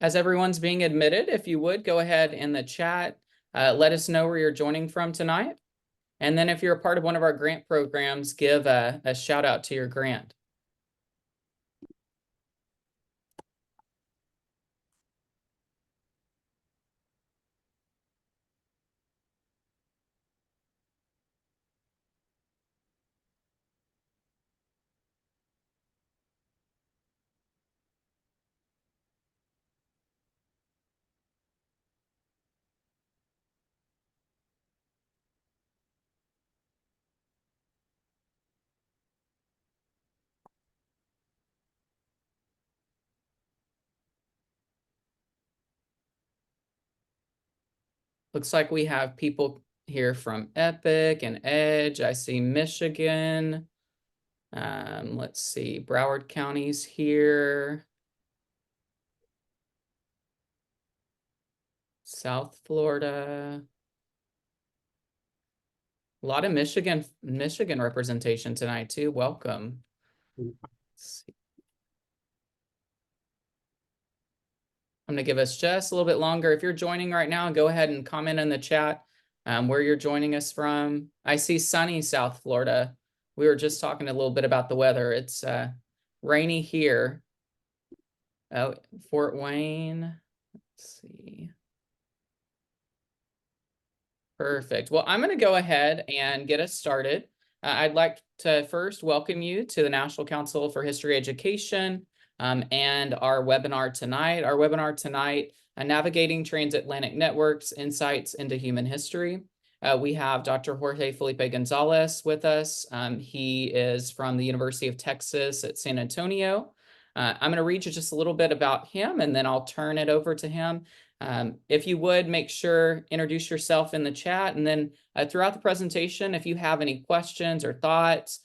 As everyone's being admitted, if you would, go ahead in the chat, let us know where you're joining from tonight. And then if you're a part of one of our grant programs, give a shout out to your grant. Looks like we have people here from Epic and Edge. I see Michigan. Let's see, Broward County's here. South Florida. A lot of Michigan representation tonight too. Welcome. Let's see. I'm going to give us just a little bit longer. If you're joining right now, go ahead and comment in the chat where you're joining us from. I see sunny South Florida. We were just talking a little bit about the weather. It's rainy here. Oh, Fort Wayne. Let's see. Perfect. Well, I'm going to go ahead and get us started. I'd like to first welcome you to the National Council for History Education and our webinar tonight. Our webinar tonight, Navigating Transatlantic Networks, Insights into Human History. We have Dr. Jorge Felipe Gonzalez with us. He is from the University of Texas at San Antonio. I'm going to read you just a little bit about him, and then I'll turn it over to him. If you would, make sure, introduce yourself in the chat, and then throughout the presentation, if you have any questions or thoughts,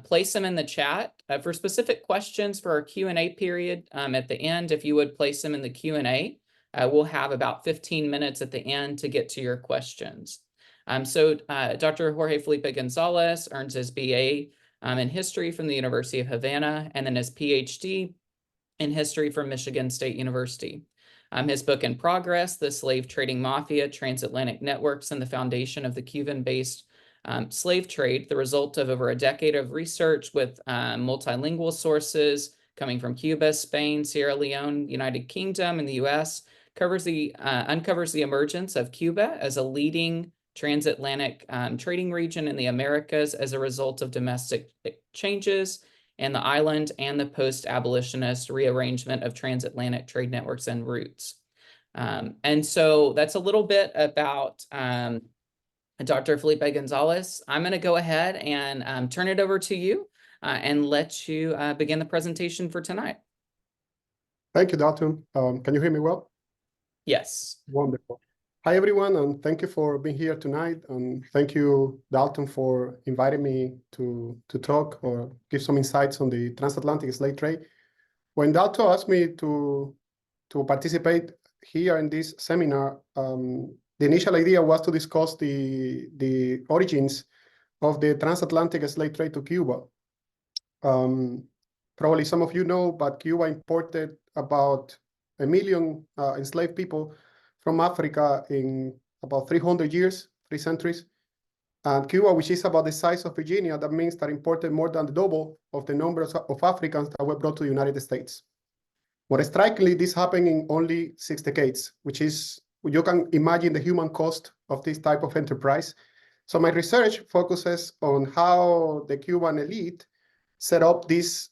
place them in the chat. For specific questions for our Q&A period at the end, if you would place them in the Q&A, we'll have about 15 minutes at the end to get to your questions. Dr. Jorge Felipe Gonzalez earns his BA in history from the University of Havana, and then his PhD in history from Michigan State University. His book In Progress, The Slave Trading Mafia, Transatlantic Networks, and the Foundation of the Cuban-Based Slave Trade, the result of over a decade of research with multilingual sources coming from Cuba, Spain, Sierra Leone, United Kingdom, and the US, uncovers the emergence of Cuba as a leading transatlantic trading region in the Americas as a result of domestic changes and the island and the post-abolitionist rearrangement of transatlantic trade networks and routes. And so that's a little bit about Dr. Felipe Gonzalez. I'm going to go ahead and turn it over to you and let you begin the presentation for tonight. Thank you, Dalton. Can you hear me well? Yes. Wonderful. Hi, everyone, and thank you for being here tonight. And thank you, Dalton, for inviting me to talk or give some insights on the transatlantic slave trade. When Dalton asked me to participate here in this seminar, the initial idea was to discuss the origins of the transatlantic slave trade to Cuba. Probably some of you know, but Cuba imported about 1 million enslaved people from Africa in about 300 years, 3 centuries. And Cuba, which is about the size of Virginia, that means that imported more than the double of the numbers of Africans that were brought to the United States. More strikingly, this happened in only 6 decades, which is, you can imagine the human cost of this type of enterprise. So my research focuses on how the Cuban elite set up this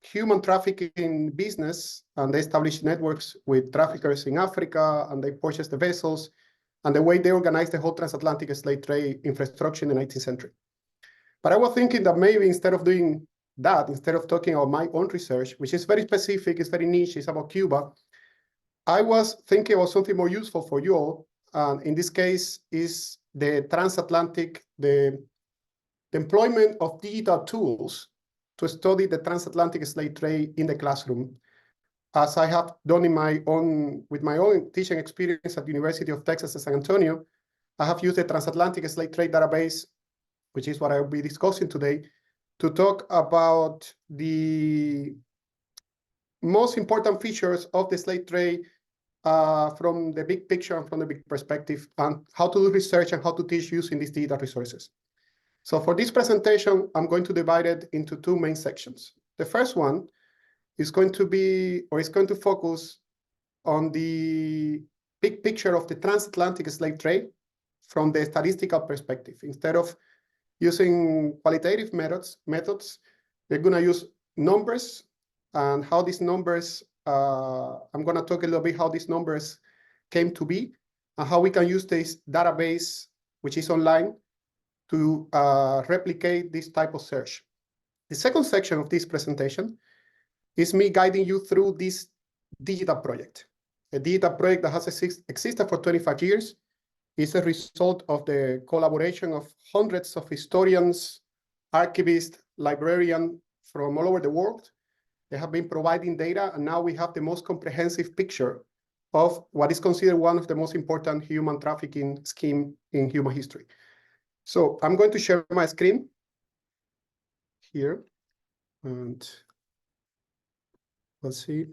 human trafficking business, and they established networks with traffickers in Africa, and they purchased the vessels, and the way they organized the whole transatlantic slave trade infrastructure in the 19th century. But I was thinking that maybe instead of doing that, instead of talking about my own research, which is very specific, it's very niche, it's about Cuba, I was thinking about something more useful for you all. And in this case is the transatlantic, the employment of digital tools to study the transatlantic slave trade in the classroom, as I have done with my own teaching experience at the University of Texas at San Antonio. I have used the transatlantic slave trade database, which is what I will be discussing today, to talk about the most important features of the slave trade from the big picture and from the big perspective, and how to do research and how to teach using these data resources. So for this presentation, I'm going to divide it into two main sections. The first one is going to focus on the big picture of the transatlantic slave trade from the statistical perspective. Instead of using qualitative methods, we're going to use numbers and how these numbers, I'm going to talk a little bit how these numbers came to be and how we can use this database, which is online, to replicate this type of search. The second section of this presentation is me guiding you through this digital project. A digital project that has existed for 25 years. Is a result of the collaboration of hundreds of historians, archivists, librarians from all over the world. They have been providing data, and now we have the most comprehensive picture of what is considered one of the most important human trafficking scheme in human history. So I'm going to share my screen here, and let's see.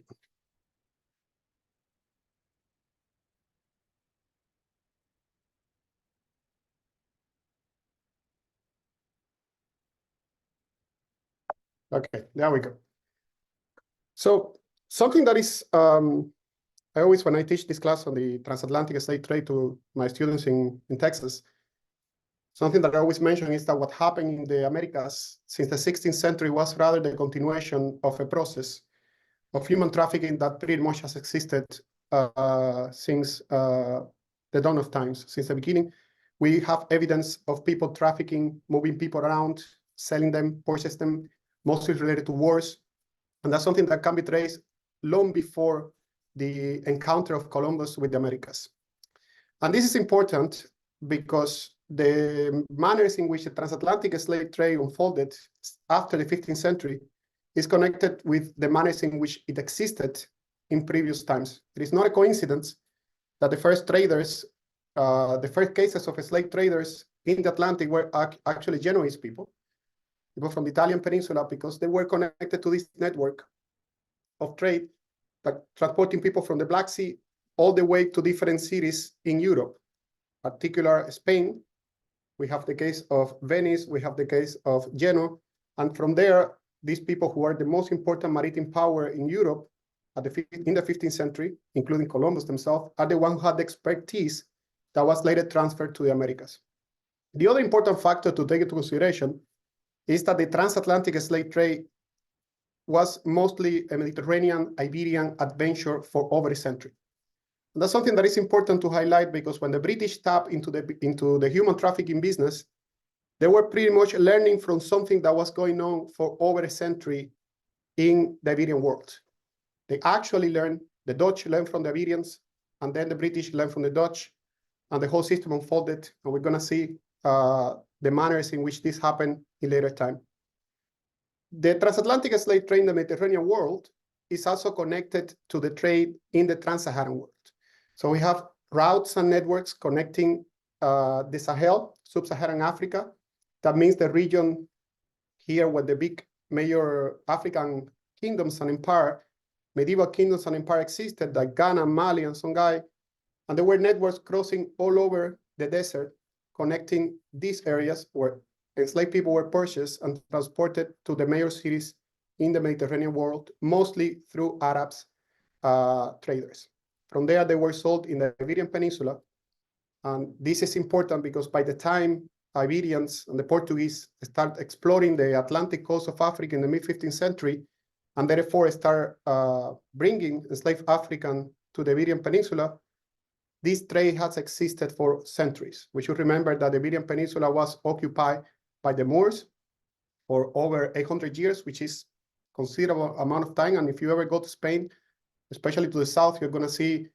Okay, there we go. So something that is, I always, when I teach this class on the transatlantic slave trade to my students in Texas, something that I always mention is that what happened in the Americas since the 16th century was rather the continuation of a process of human trafficking that pretty much has existed since the dawn of times. Since the beginning, we have evidence of people trafficking, moving people around, selling them, purchasing them, mostly related to wars. And that's something that can be traced long before the encounter of Columbus with the Americas. And this is important because the manners in which the transatlantic slave trade unfolded after the 15th century is connected with the manners in which it existed in previous times. It is not a coincidence that the first traders, the first cases of slave traders in the Atlantic were actually Genoese people from the Italian peninsula, because they were connected to this network of trade, like transporting people from the Black Sea all the way to different cities in Europe, particular Spain. We have the case of Venice, we have the case of Genoa, and from there, these people who are the most important maritime power in Europe in the 15th century, including Columbus themselves, are the ones who had the expertise that was later transferred to the Americas. The other important factor to take into consideration is that the transatlantic slave trade was mostly a Mediterranean, Iberian adventure for over a century. And that's something that is important to highlight, because when the British tapped into the human trafficking business, they were pretty much learning from something that was going on for over a century in the Iberian world. They actually learned, the Dutch learned from the Iberians, and then the British learned from the Dutch, and the whole system unfolded, and we're going to see the manners in which this happened in later time. The transatlantic slave trade in the Mediterranean world is also connected to the trade in the trans-Saharan world. So we have routes and networks connecting the Sahel, sub-Saharan Africa. That means the region here where the big major African kingdoms and empire, medieval kingdoms and empire existed, like Ghana, Mali, and Songhai. And there were networks crossing all over the desert, connecting these areas where enslaved people were purchased and transported to the major cities in the Mediterranean world, mostly through Arabs traders. From there, they were sold in the Iberian Peninsula. And this is important because by the time Iberians and the Portuguese start exploring the Atlantic coast of Africa in the mid-15th century, and therefore start bringing enslaved African to the Iberian Peninsula, this trade has existed for centuries. We should remember that the Iberian Peninsula was occupied by the Moors for over 800 years, which is considerable amount of time. And if you ever go to Spain, especially to the south, you're going to see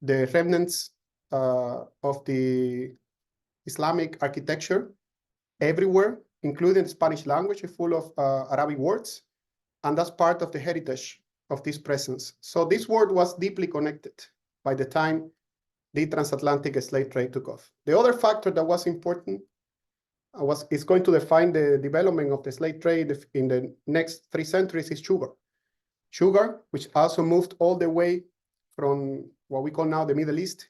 the remnants of the Islamic architecture everywhere, including the Spanish language, full of Arabic words. And that's part of the heritage of this presence. So this world was deeply connected by the time the transatlantic slave trade took off. The other factor that was important is going to define the development of the slave trade in the next 3 centuries is sugar. sugar, which also moved all the way from what we call now the Middle East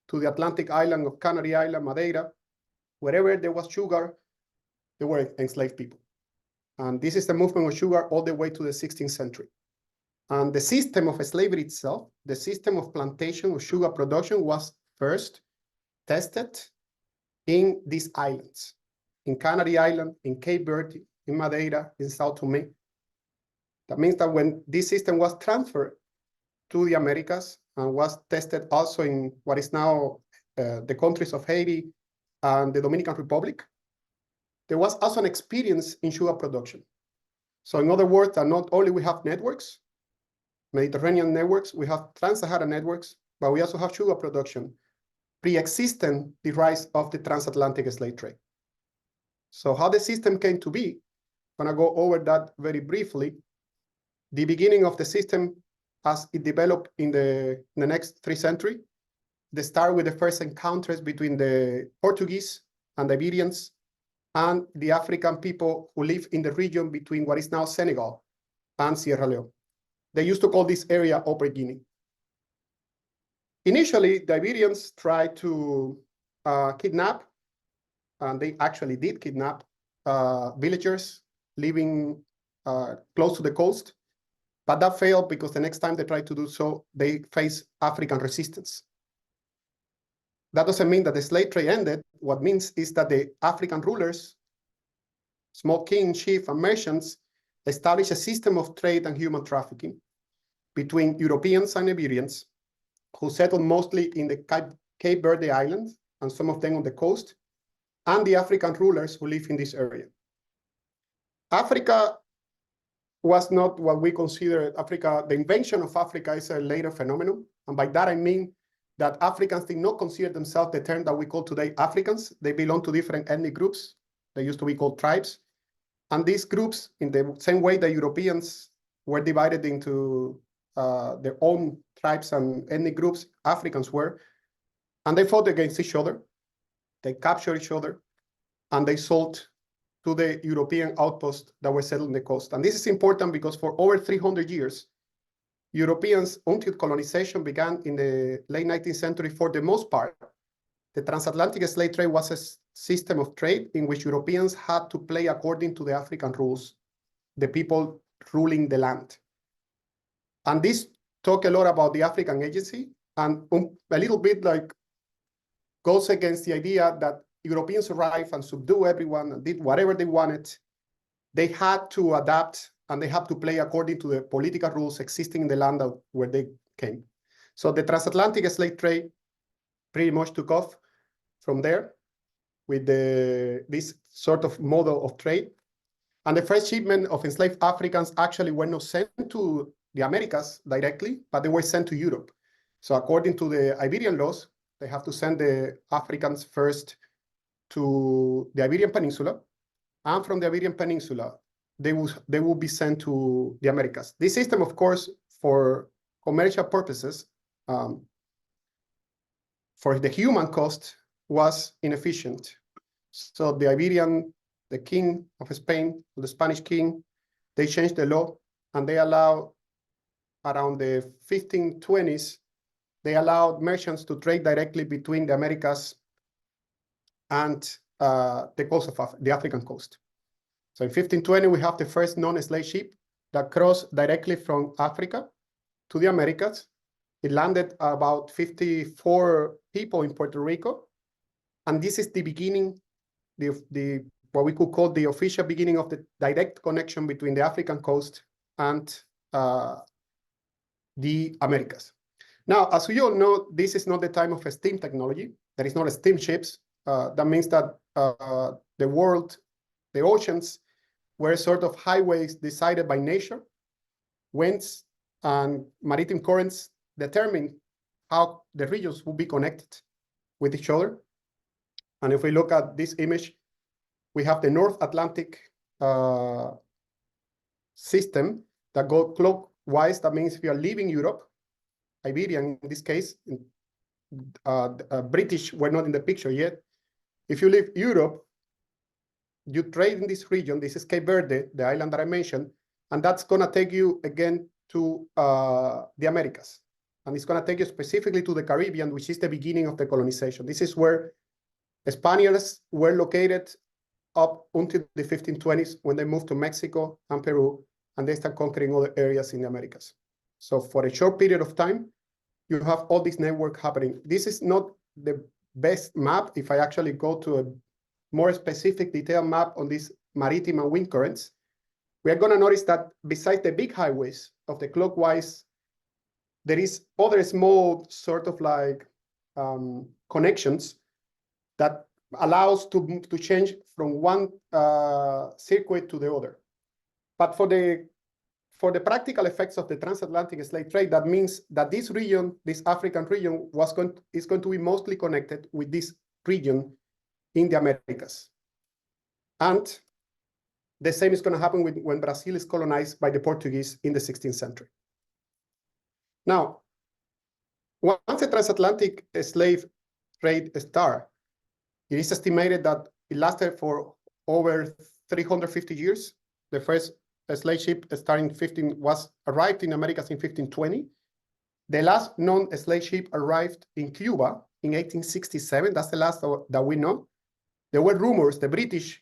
to the Atlantic island of Canary Island, Madeira. Wherever there was sugar, there were enslaved people. And this is the movement of sugar all the way to the 16th century. And the system of slavery itself, the system of plantation of sugar production was first tested in these islands, in Canary Island, in Cape Verde, in Madeira, in Sao Tome. That means that when this system was transferred to the Americas and was tested also in what is now the countries of Haiti and the Dominican Republic, there was also an experience in sugar production. So in other words, that not only we have networks, Mediterranean networks, we have trans-Saharan networks, but we also have sugar production pre-existing the rise of the transatlantic slave trade. So how the system came to be, I'm gonna go over that very briefly. The beginning of the system as it developed in the next 3 centuries, they start with the first encounters between the Portuguese and the Iberians and the African people who live in the region between what is now Senegal and Sierra Leone. They used to call this area Upper Guinea. Initially, the Iberians tried to kidnap, and they actually did kidnap villagers living close to the coast, but that failed because the next time they tried to do so, they faced African resistance. That doesn't mean that the slave trade ended. What means is that the African rulers, small king, chief, and merchants established a system of trade and human trafficking between Europeans and Iberians, who settled mostly in the Cape Verde Islands, and some of them on the coast, and the African rulers who live in this area. Africa was not what we consider Africa. The invention of Africa is a later phenomenon, and by that I mean that Africans did not consider themselves the term that we call today Africans. They belong to different ethnic groups. They used to be called tribes. And these groups, in the same way that Europeans were divided into their own tribes and ethnic groups, Africans were, and they fought against each other. They captured each other, and they sold to the European outposts that were settled on the coast. And this is important because for over 300 years, Europeans, until colonization began in the late 19th century, for the most part, the transatlantic slave trade was a system of trade in which Europeans had to play according to the African rules, the people ruling the land. And this talk a lot about the African agency, and a little bit like goes against the idea that Europeans arrived and subdued everyone and did whatever they wanted. They had to adapt and they had to play according to the political rules existing in the land where they came. So the transatlantic slave trade pretty much took off from there with this sort of model of trade. And the first shipment of enslaved Africans actually were not sent to the Americas directly, but they were sent to Europe. So according to the Iberian laws, they have to send the Africans first to the Iberian Peninsula, and from the Iberian Peninsula, they will be sent to the Americas. This system, of course, for commercial purposes, for the human cost, was inefficient. So the Iberian, the king of Spain, the Spanish king, they changed the law, and they allowed, around the 1520s, they allowed merchants to trade directly between the Americas and the coast of the African coast. So in 1520, we have the first non-slave ship that crossed directly from Africa to the Americas. It landed about 54 people in Puerto Rico. And this is the beginning, what we could call the official beginning of the direct connection between the African coast and the Americas. Now, as we all know, this is not the time of steam technology. There is not steamships. That means that the world, the oceans, were sort of highways decided by nature. Winds and maritime currents determine how the regions will be connected with each other. And if we look at this image, we have the North Atlantic system that goes clockwise. That means if you are leaving Europe, Iberian in this case, British were not in the picture yet. If you leave Europe, you trade in this region. This is Cape Verde, the island that I mentioned, and that's going to take you again to the Americas. And it's going to take you specifically to the Caribbean, which is the beginning of the colonization. This is where Spaniards were located up until the 1520s when they moved to Mexico and Peru, and they start conquering other areas in the Americas. So for a short period of time, you have all this network happening. This is not the best map. If I actually go to a more specific detailed map on these maritime and wind currents, we are going to notice that besides the big highways of the clockwise, there is other small sort of like connections that allows to change from one circuit to the other. But for the practical effects of the transatlantic slave trade, that means that this region, this African region, is going to be mostly connected with this region in the Americas. And the same is going to happen when Brazil is colonized by the Portuguese in the 16th century. Now, once the transatlantic slave trade started, it is estimated that it lasted for over 350 years. The first slave ship arrived in Americas in 1520. The last non-slave ship arrived in Cuba in 1867. That's the last that we know. There were rumors, the British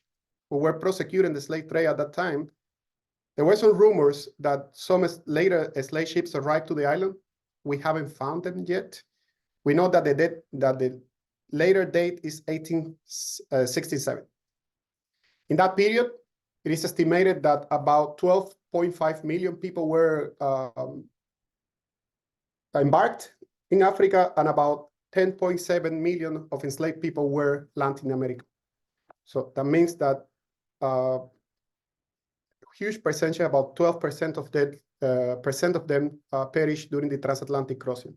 who were prosecuting the slave trade at that time, there were some rumors that some later slave ships arrived to the island. We haven't found them yet. We know that the later date is 1867. In that period, it is estimated that about 12.5 million people were embarked in Africa, and about 10.7 million of enslaved people were landed in America. So that means that a huge percentage, about 12% of them perished during the transatlantic crossing.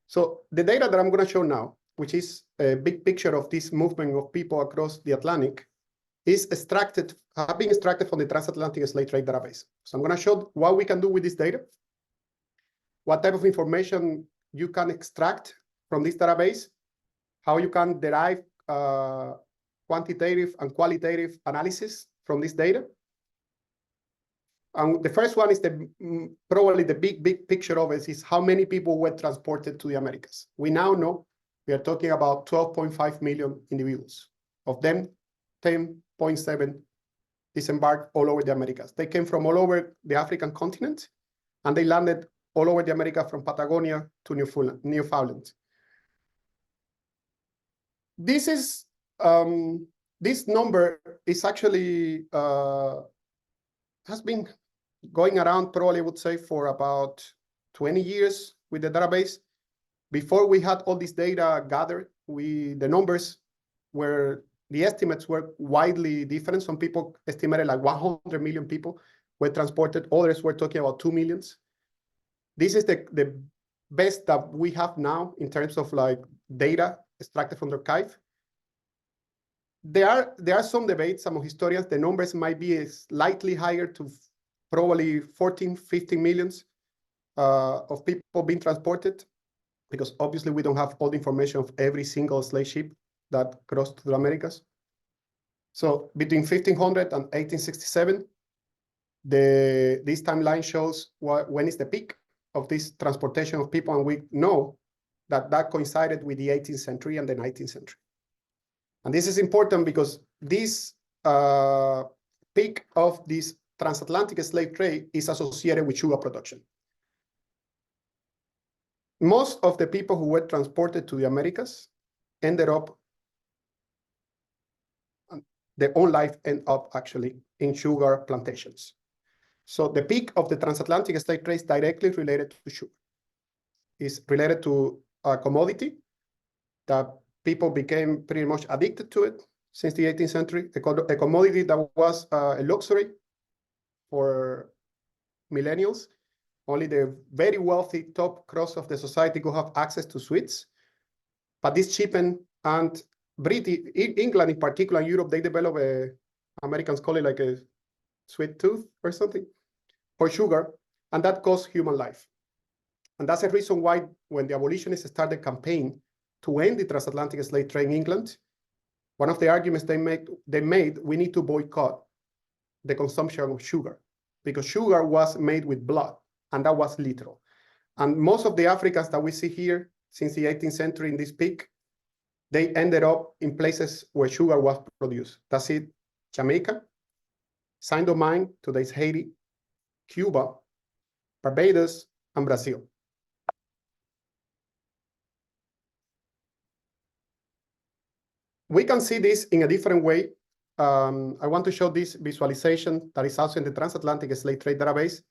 So the data that I'm going to show now, which is a big picture of this movement of people across the Atlantic, have been extracted from the Transatlantic Slave Trade Database. So I'm going to show what we can do with this data, what type of information you can extract from this database, how you can derive quantitative and qualitative analysis from this data. And the first one is probably the big picture of it is how many people were transported to the Americas. We now know we are talking about 12.5 million individuals. Of them, 10.7 disembarked all over the Americas. They came from all over the African continent, and they landed all over the America from Patagonia to Newfoundland. This is this number is actually has been going around probably, I would say, for about 20 years with the database. Before we had all this data gathered, the numbers the estimates were widely different. Some people estimated like 100 million people were transported. Others were talking about 2 million. This is the best that we have now in terms of like data extracted from the archive. There are some debates among historians. The numbers might be slightly higher to probably 14, 15 millions of people being transported, because obviously we don't have all the information of every single slave ship that crossed the Americas. So between 1500 and 1867, this timeline shows when is the peak of this transportation of people, and we know that coincided with the 18th century and the 19th century. And this is important because this peak of this transatlantic slave trade is associated with sugar production. Most of the people who were transported to the Americas ended up, their own life ended up actually in sugar plantations. So the peak of the transatlantic slave trade is directly related to sugar. It's related to a commodity that people became pretty much addicted to it since the 18th century, a commodity that was a luxury for millennials. Only the very wealthy top cross of the society could have access to sweets. But this cheapened, and England in particular, and Europe, they developed Americans call it like a sweet tooth or something for sugar, and that cost human life. And that's the reason why when the abolitionists started campaign to end the transatlantic slave trade in England, one of the arguments they made, we need to boycott the consumption of sugar, because sugar was made with blood, and that was literal. And most of the Africans that we see here since the 18th century in this peak, they ended up in places where sugar was produced. That's it: Jamaica, Saint-Domingue, today's Haiti, Cuba, Barbados, and Brazil. We can see this in a different way. I want to show this visualization that is also in the Transatlantic Slave Trade Database.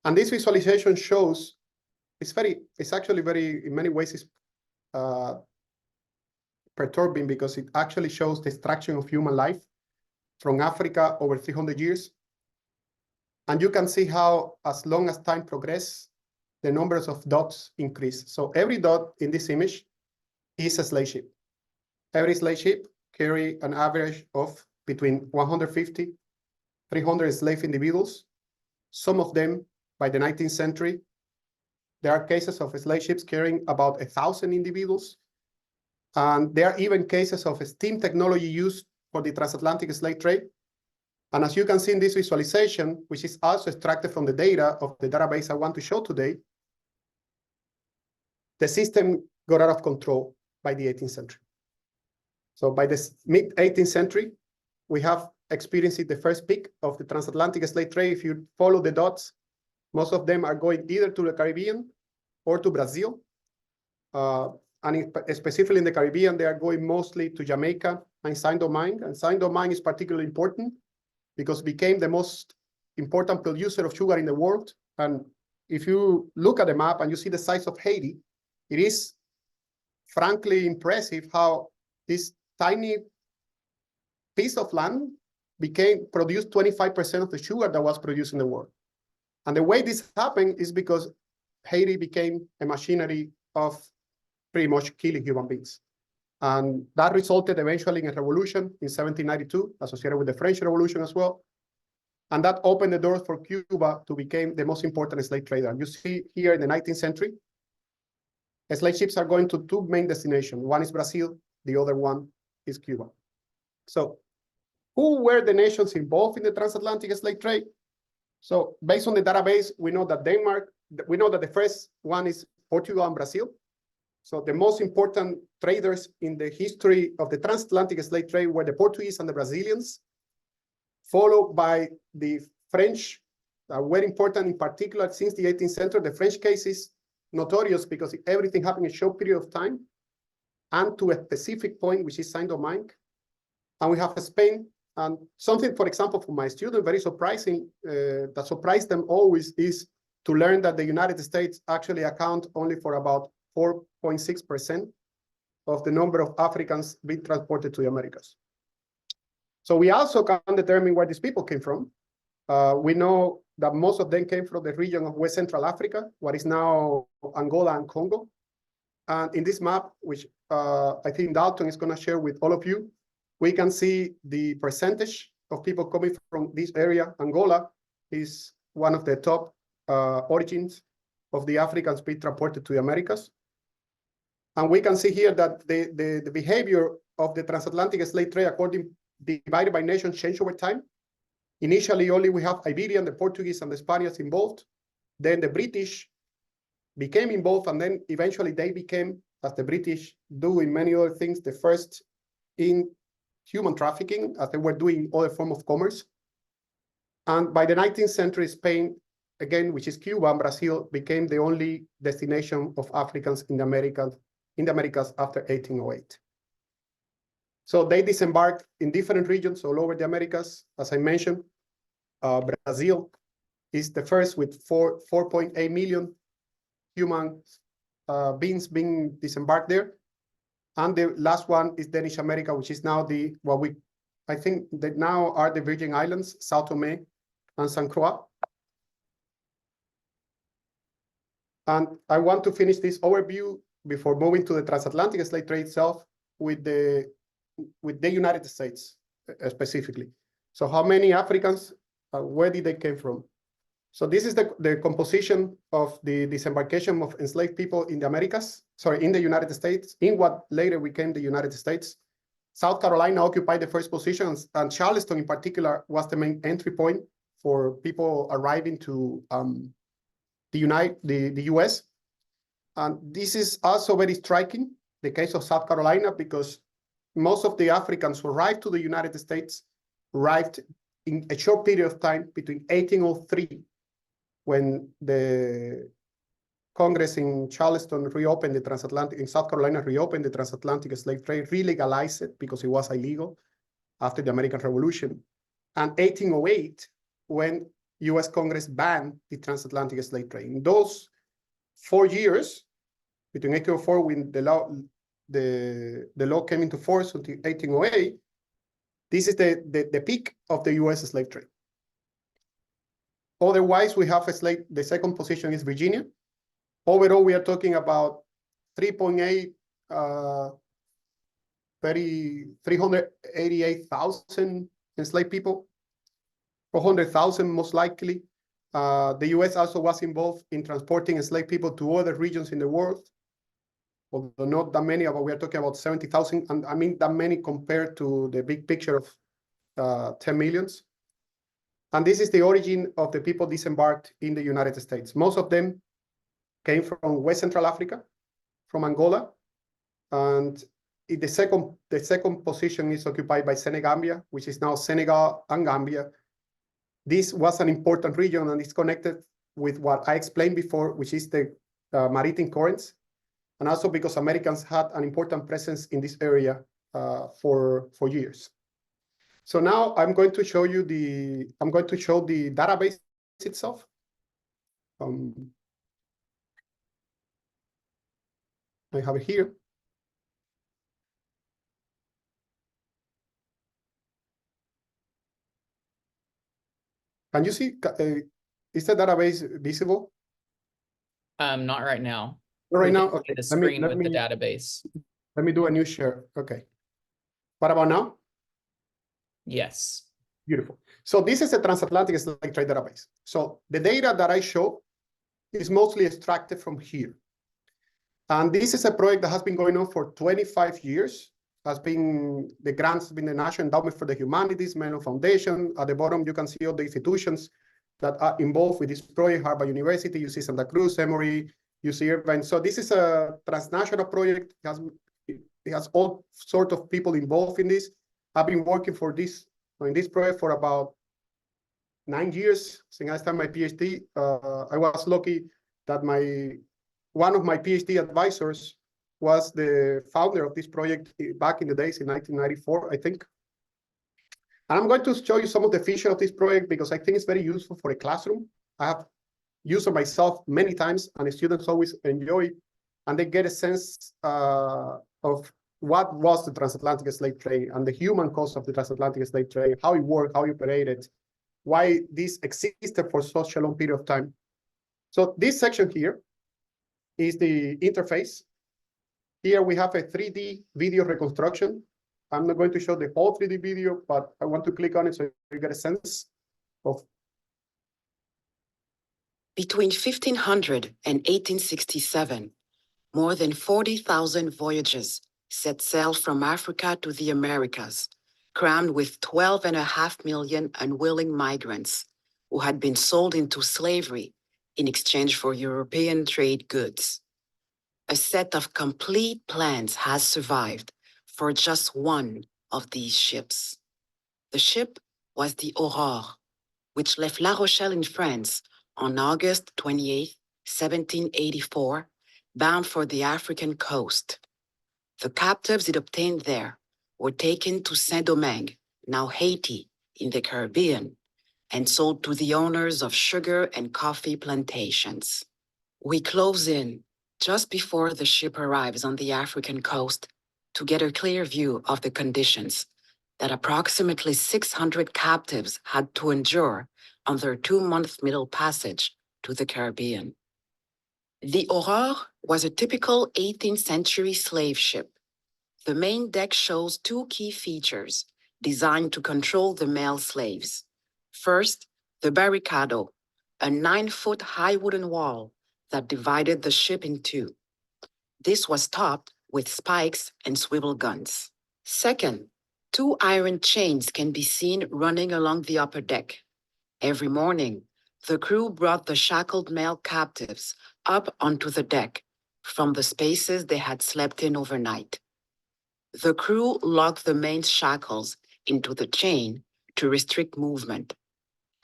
And this visualization shows, it's actually very, in many ways, it's perturbing because it actually shows the extraction of human life from Africa over 300 years. And you can see how, as long as time progresses, the numbers of dots increase. So every dot in this image is a slave ship. Every slave ship carry an average of between 150, 300 slave individuals. Some of them, by the 19th century, there are cases of slave ships carrying about 1,000 individuals. And there are even cases of steam technology used for the transatlantic slave trade. And as you can see in this visualization, which is also extracted from the data of the database I want to show today, the system got out of control by the 18th century. So by the mid-18th century, we have experienced the first peak of the transatlantic slave trade. If you follow the dots, most of them are going either to the Caribbean or to Brazil. And specifically in the Caribbean, they are going mostly to Jamaica and Saint-Domingue. And Saint-Domingue is particularly important because it became the most important producer of sugar in the world. And if you look at the map and you see the size of Haiti, it is frankly impressive how this tiny piece of land produced 25% of the sugar that was produced in the world. And the way this happened is because Haiti became a machinery of pretty much killing human beings. And that resulted eventually in a revolution in 1792, associated with the French Revolution as well. And that opened the doors for Cuba to become the most important slave trader. You see here in the 19th century, slave ships are going to two main destinations. One is Brazil, the other one is Cuba. So who were the nations involved in the transatlantic slave trade? So based on the database, we know that the first one is Portugal and Brazil. So the most important traders in the history of the transatlantic slave trade were the Portuguese and the Brazilians, followed by the French, very important in particular since the 18th century. The French case is notorious because everything happened in a short period of time and to a specific point, which is Saint-Domingue. And we have Spain. And something, for example, for my students, very surprising, that surprised them always is to learn that the United States actually account only for about 4.6% of the number of Africans being transported to the Americas. So we also can determine where these people came from. We know that most of them came from the region of West Central Africa, what is now Angola and Congo. And in this map, which I think Dalton is going to share with all of you, we can see the percentage of people coming from this area. Angola is one of the top origins of the Africans being transported to the Americas. And we can see here that the behavior of the transatlantic slave trade, divided by nation, changed over time. Initially, only we have Iberian, the Portuguese, and the Spaniards involved. Then the British became involved, and then eventually they became, as the British do in many other things, the first in human trafficking, as they were doing other forms of commerce. And by the 19th century, Spain, again, which is Cuba and Brazil, became the only destination of Africans in the Americas after 1808. So they disembarked in different regions all over the Americas. As I mentioned, Brazil is the first with 4.8 million human beings being disembarked there. And the last one is Danish America, which is now I think that now are the Virgin Islands, Sao Tome and St. Croix. And I want to finish this overview before moving to the transatlantic slave trade itself with the United States specifically. So how many Africans, where did they came from? So this is the composition of the disembarkation of enslaved people in the Americas, in the United States, in what later became the United States. South Carolina occupied the first position, and Charleston in particular was the main entry point for people arriving to the US. And this is also very striking, the case of South Carolina, because most of the Africans who arrived to the United States arrived in a short period of time between 1803, when the Congress in Charleston reopened the transatlantic, in South Carolina reopened the transatlantic slave trade, re-legalized it because it was illegal after the American Revolution, and 1808, when US Congress banned the transatlantic slave trade. In those 4 years, between 1804, when the law came into force until 1808, this is the peak of the US slave trade. Otherwise, we have the second position is Virginia. Overall, we are talking about 3.8, 388,000 enslaved people, 400,000 most likely. The US also was involved in transporting enslaved people to other regions in the world, although not that many, but we are talking about 70,000, and I mean that many compared to the big picture of 10 millions. And this is the origin of the people disembarked in the United States. Most of them came from West Central Africa, from Angola, and the second position is occupied by Senegambia, which is now Senegal and Gambia. This was an important region, and it's connected with what I explained before, which is the maritime currents, and also because Americans had an important presence in this area for years. So now I'm going to show you the database itself. I have it here. Can you see, is the database visible? Not right now. Not right We now? can see Okay. the screen with the database. Let me do a new share. Okay. What about now? Yes. Beautiful. So this is a transatlantic slave trade database. So the data that I show is mostly extracted from here. And this is a project that has been going on for 25 years. The grants have been the National Endowment for the Humanities, Mellon Foundation. At the bottom, you can see all the institutions that are involved with this project. Harvard University, you see Santa Cruz, Emory, you see Irvine. So this is a transnational project. It has all sorts of people involved in this. I've been working in this project for about 9 years since I started my PhD. I was lucky that one of my PhD advisors was the founder of this project back in the days in 1994, I think. And I'm going to show you some of the features of this project because I think it's very useful for a classroom. I have used it myself many times, and the students always enjoy it, and they get a sense of what was the transatlantic slave trade and the human cost of the transatlantic slave trade, how it worked, how it operated, why this existed for such a long period of time. So this section here is the interface. Here we have a 3D video reconstruction. I'm not going to show the whole 3D video, but I want to click on it so you get a sense of. Between 1500 and 1867, more than 40,000 voyages set sail from Africa to the Americas, crammed with 12.5 million unwilling migrants who had been sold into slavery in exchange for European trade goods. A set of complete plans has survived for just one of these ships. The ship was the Aurore, which left La Rochelle in France on August 28, 1784, bound for the African coast. The captives it obtained there were taken to Saint-Domingue, now Haiti, in the Caribbean, and sold to the owners of sugar and coffee plantations. We close in just before the ship arrives on the African coast to get a clear view of the conditions that approximately 600 captives had to endure on their 2-month middle passage to the Caribbean. The Aurore was a typical 18th century slave ship. The main deck shows 2 key features designed to control the male slaves. First, the barricado, a 9-foot high wooden wall that divided the ship in 2. This was topped with spikes and swivel guns. Second, 2 iron chains can be seen running along the upper deck. Every morning, The crew brought the shackled male captives up onto the deck from the spaces they had slept in overnight. The crew locked the main shackles into the chain to restrict movement.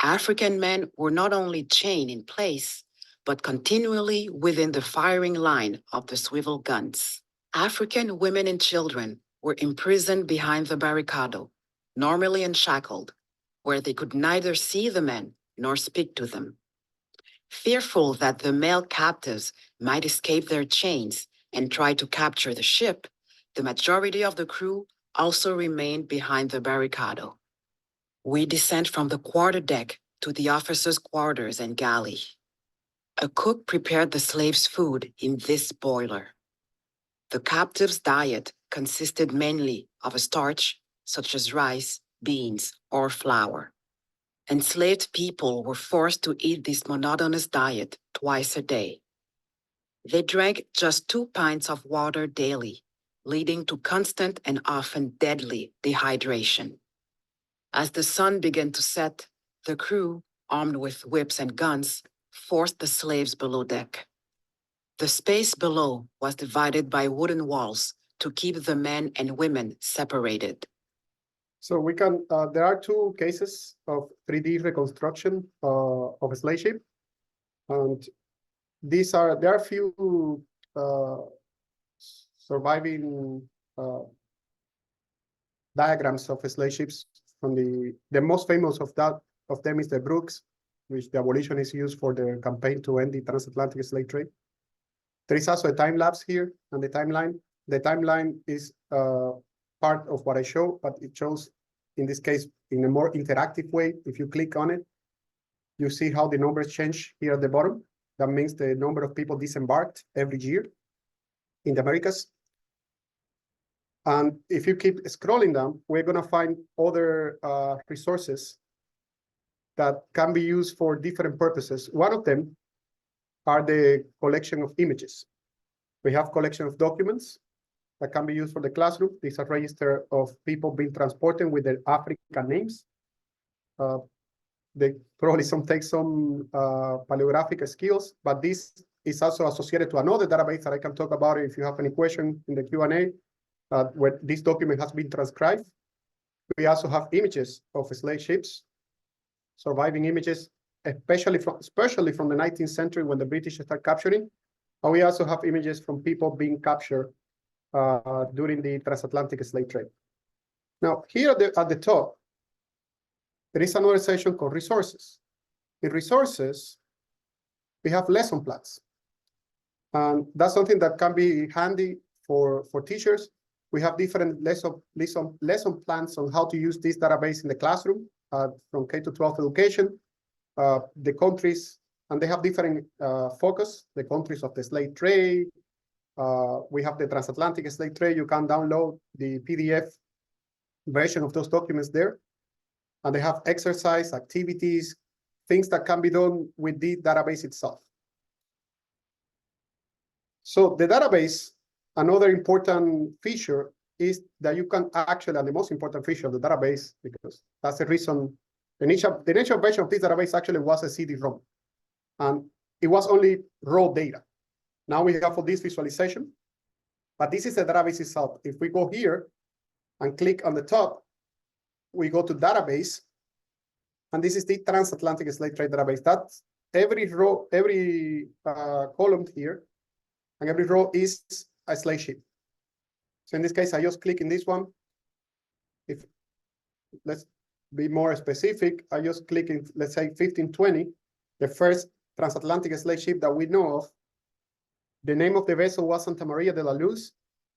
African men were not only chained in place, but continually within the firing line of the swivel guns. African women and children were imprisoned behind the barricado, normally unshackled, where they could neither see the men nor speak to them. Fearful that the male captives might escape their chains and try to capture the ship, the majority of the crew also remained behind the barricado. We descend from the quarterdeck to the officers' quarters and galley. A cook prepared the slaves' food in this boiler. The captives' diet consisted mainly of a starch, such as rice, beans, or flour. Enslaved people were forced to eat this monotonous diet twice a day. They drank just 2 pints of water daily, leading to constant and often deadly dehydration. As the sun began to set, the crew, armed with whips and guns, forced the slaves below deck. The space below was divided by wooden walls to keep the men and women separated. So we can, there are 2 cases of 3D reconstruction of a slave ship. And there are few surviving diagrams of slave ships from the most famous of them is the Brooks, which the abolitionists used for their campaign to end the transatlantic slave trade. There is also a time lapse here and the timeline. The timeline is part of what I show, but it shows, in this case, in a more interactive way. If you click on it, you see how the numbers change here at the bottom. That means the number of people disembarked every year in the Americas. And if you keep scrolling down, we're going to find other resources that can be used for different purposes. One of them are the collection of images. We have collection of documents that can be used for the classroom. These are register of people being transported with their African names. They probably take some paleographic skills, but this is also associated to another database that I can talk about if you have any question in the Q&A, where this document has been transcribed. We also have images of slave ships, surviving images, especially from the 19th century when the British started capturing. And we also have images from people being captured during the transatlantic slave trade. Now, here at the top, there is another section called resources. In resources, we have lesson plans. And that's something that can be handy for teachers. We have different lesson plans on how to use this database in the classroom from K-12 education. The countries, and they have different focus, the countries of the slave trade. We have the transatlantic slave trade. You can download the PDF version of those documents there. And they have exercise, activities, things that can be done with the database itself. So the database, another important feature is that you can actually, and the most important feature of the database, because that's the reason, the initial version of this database actually was a CD-ROM. And it was only raw data. Now we have for this visualization, but this is the database itself. If we go here and click on the top, we go to database, and this is the transatlantic slave trade database. That's every row, every column here, and every row is a slave ship. So in this case, I just click in this one. If let's be more specific, I just click in, let's say 1520, the first transatlantic slave ship that we know of. The name of the vessel was Santa Maria de la Luz.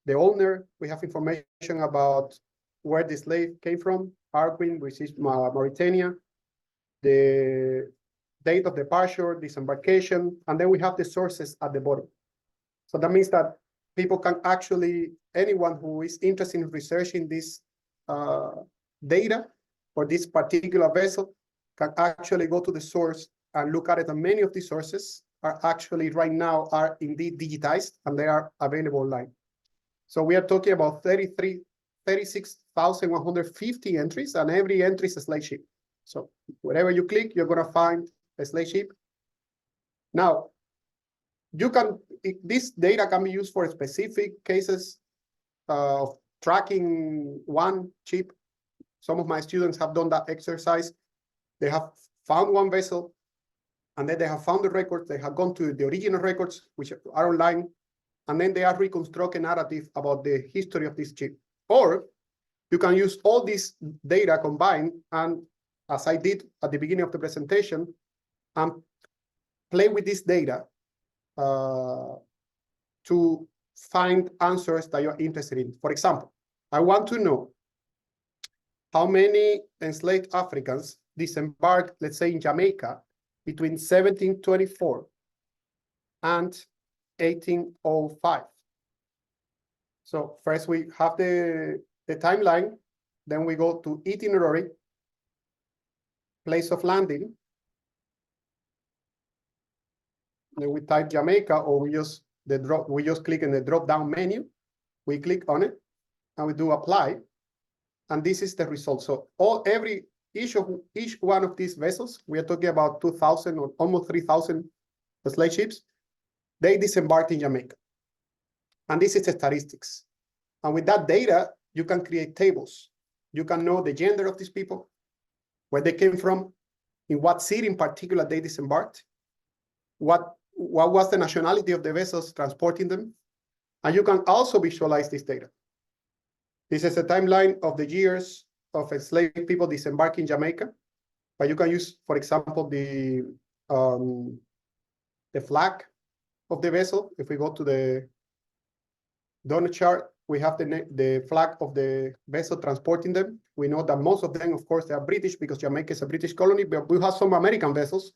The owner, we have information about where the slave came from, Arguin, which is Mauritania, the date of departure, disembarkation, and then we have the sources at the bottom. So that means that people can actually, anyone who is interested in researching this data for this particular vessel can actually go to the source and look at it. And many of these sources are actually right now are indeed digitized and they are available online. So we are talking about 36,150 entries, and every entry is a slave ship. So wherever you click, you're going to find slave ship. Now, this data can be used for specific cases of tracking one ship. Some of my students have done that exercise. They have found one vessel, and then they have found the records. They have gone to the original records, which are online, and then they are reconstructing a narrative about the history of this ship. Or you can use all this data combined, and as I did at the beginning of the presentation, and play with this data to find answers that you're interested in. For example, I want to know how many enslaved Africans disembarked, let's say, in Jamaica between 1724 and 1805. So first we have the timeline, then we go to itinerary, place of landing, then we type Jamaica, or we just click in the drop-down menu, we click on it, and we do apply, and this is the result. So each one of these vessels, we are talking about 2,000 or almost 3,000 slave ships, they disembarked in Jamaica. And this is the statistics. And with that data, you can create tables. You can know the gender of these people, where they came from, in what city in particular they disembarked, what was the nationality of the vessels transporting them. And you can also visualize this data. This is a timeline of the years of enslaved people disembarking Jamaica, but you can use, for example, the flag of the vessel. If we go to the donor chart, we have the flag of the vessel transporting them. We know that most of them, of course, they are British because Jamaica is a British colony, but we have some American vessels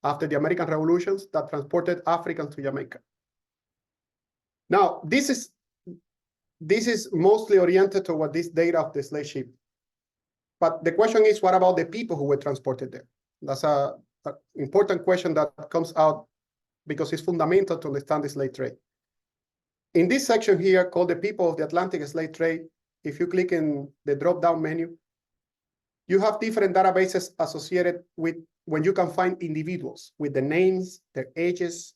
after the American revolutions that transported Africans to Jamaica. Now, this is mostly oriented toward this data of the slave ship. But the question is, what about the people who were transported there? That's an important question that comes out because it's fundamental to understand the slave trade. In this section here, called the people of the Atlantic slave trade, if you click in the drop-down menu, you have different databases associated with when you can find individuals with the names, their ages,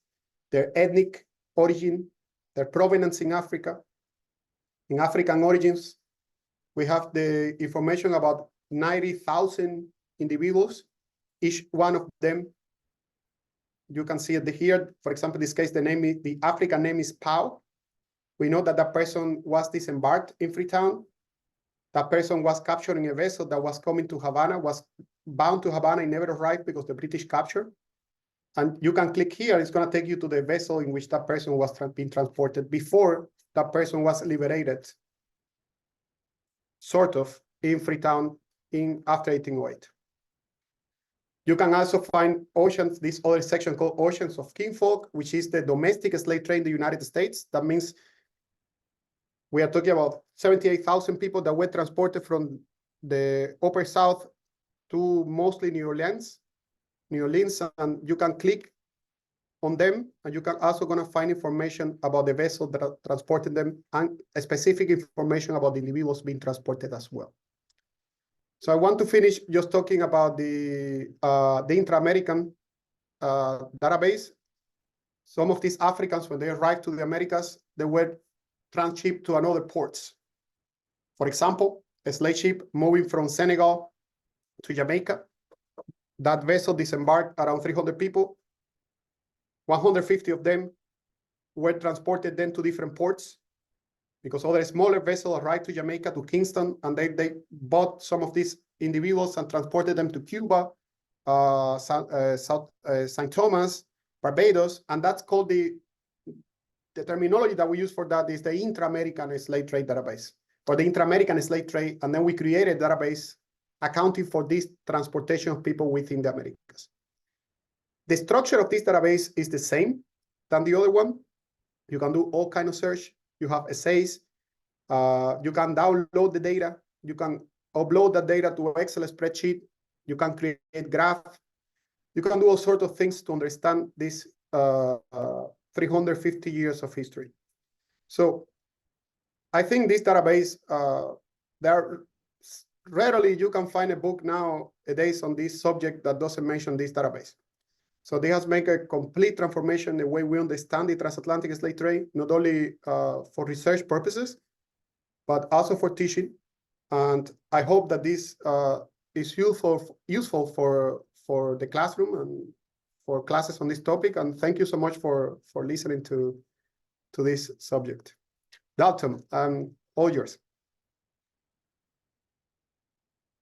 their ethnic origin, their provenance in Africa. In African origins, we have the information about 90,000 individuals. Each one of them, you can see it here. For example, in this case, the African name is Pau. We know that that person was disembarked in Freetown. That person was capturing a vessel that was coming to Havana, was bound to Havana and never arrived because the British captured. And you can click here, it's going to take you to the vessel in which that person was being transported before that person was liberated, sort of, in Freetown after 1808. You can also find oceans, this other section called Oceans of Kinfolk, which is the domestic slave trade in the United States. That means we are talking about 78,000 people that were transported from the Upper South to mostly New Orleans, and you can click on them, and you can also gonna find information about the vessel that transported them and specific information about the individuals being transported as well. So I want to finish just talking about the intra-American database. Some of these Africans, when they arrived to the Americas, they were transshipped to another ports. For example, a slave ship moving from Senegal to Jamaica. That vessel disembarked around 300 people. 150 of them were transported then to different ports because other smaller vessels arrived to Jamaica, to Kingston, and they bought some of these individuals and transported them to Cuba, St. Thomas, Barbados, and that's called the terminology that we use for that is the intra-American slave trade database, or the intra-American slave trade, and then we created a database accounting for this transportation of people within the Americas. The structure of this database is the same than the other one. You can do all kinds of search. You have essays. You can download the data. You can upload that data to an Excel spreadsheet. You can create graphs. You can do all sorts of things to understand this 350 years of history. So I think this database, rarely you can find a book nowadays on this subject that doesn't mention this database. So they has made a complete transformation in the way we understand the transatlantic slave trade, not only for research purposes, but also for teaching. And I hope that this is useful for the classroom and for classes on this topic. And thank you so much for listening to this subject. Dalton, all yours.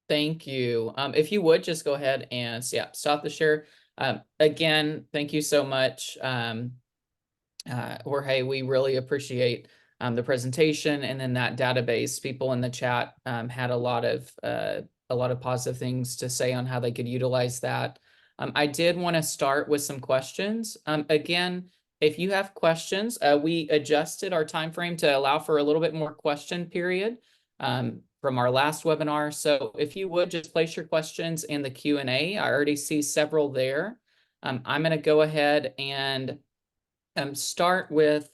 Thank you. If you would just go ahead and stop the share. Again, thank you so much, Jorge. We really appreciate the presentation, and then that database. People in the chat had a lot of positive things to say on how they could utilize that. I did want to start with some questions. Again, if you have questions, we adjusted our time frame to allow for a little bit more question period from our last webinar. So if you would just place your questions in the Q&A. I already see several there. I'm going to go ahead and start with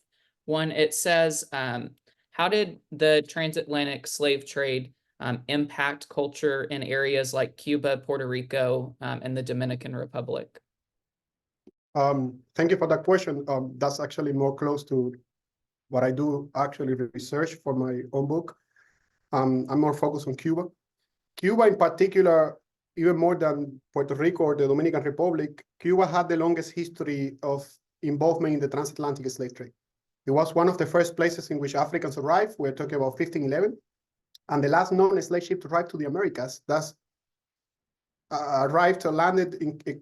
one. It says, how did the transatlantic slave trade impact culture in areas like Cuba, Puerto Rico, and the Dominican Republic? Thank you for that question. That's actually more close to what I do actually research for my own book. I'm more focused on Cuba. Cuba in particular, even more than Puerto Rico or the Dominican Republic, Cuba had the longest history of involvement in the transatlantic slave trade. It was one of the first places in which Africans arrived. We're talking about 1511. And the last known slave ship to arrive to the Americas, that's landed in a